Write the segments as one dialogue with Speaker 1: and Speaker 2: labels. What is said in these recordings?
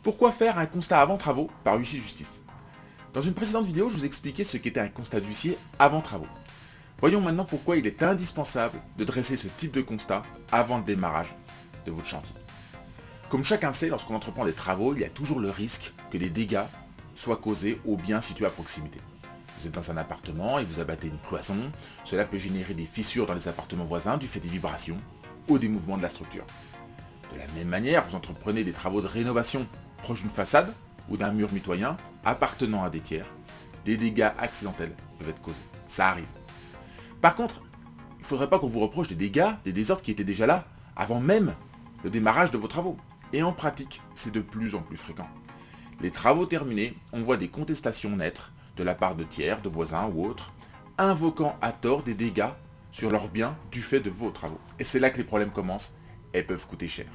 Speaker 1: Pourquoi faire un constat avant travaux par huissier de justice? Dans une précédente vidéo, je vous expliquais ce qu'était un constat d'huissier avant travaux. Voyons maintenant pourquoi il est indispensable de dresser ce type de constat avant le démarrage de votre chantier. Comme chacun sait, lorsqu'on entreprend des travaux, il y a toujours le risque que des dégâts soient causés aux biens situés à proximité. Vous êtes dans un appartement et vous abattez une cloison, cela peut générer des fissures dans les appartements voisins du fait des vibrations ou des mouvements de la structure. De la même manière, vous entreprenez des travaux de rénovation proche d'une façade ou d'un mur mitoyen appartenant à des tiers, des dégâts accidentels peuvent être causés. Ça arrive. Par contre, il ne faudrait pas qu'on vous reproche des dégâts, des désordres qui étaient déjà là avant même le démarrage de vos travaux. Et en pratique, c'est de plus en plus fréquent. Les travaux terminés, on voit des contestations naître de la part de tiers, de voisins ou autres, invoquant à tort des dégâts sur leurs biens du fait de vos travaux. Et c'est là que les problèmes commencent et peuvent coûter cher.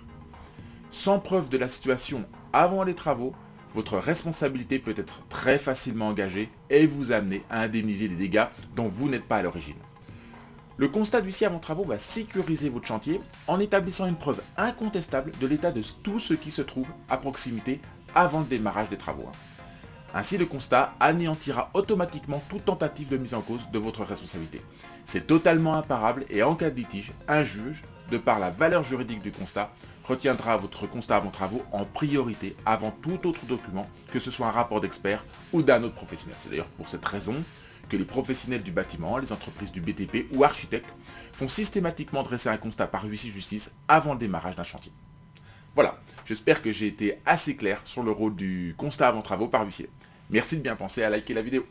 Speaker 1: Sans preuve de la situation avant les travaux, votre responsabilité peut être très facilement engagée et vous amener à indemniser des dégâts dont vous n'êtes pas à l'origine. Le constat d'huissier avant travaux va sécuriser votre chantier en établissant une preuve incontestable de l'état de tout ce qui se trouve à proximité avant le démarrage des travaux. Ainsi, le constat anéantira automatiquement toute tentative de mise en cause de votre responsabilité. C'est totalement imparable et en cas de litige, un juge, de par la valeur juridique du constat, retiendra votre constat avant travaux en priorité avant tout autre document, que ce soit un rapport d'expert ou d'un autre professionnel. C'est d'ailleurs pour cette raison que les professionnels du bâtiment, les entreprises du BTP ou architectes font systématiquement dresser un constat par huissier de justice avant le démarrage d'un chantier. Voilà, j'espère que j'ai été assez clair sur le rôle du constat avant travaux par huissier. Merci de bien penser à liker la vidéo.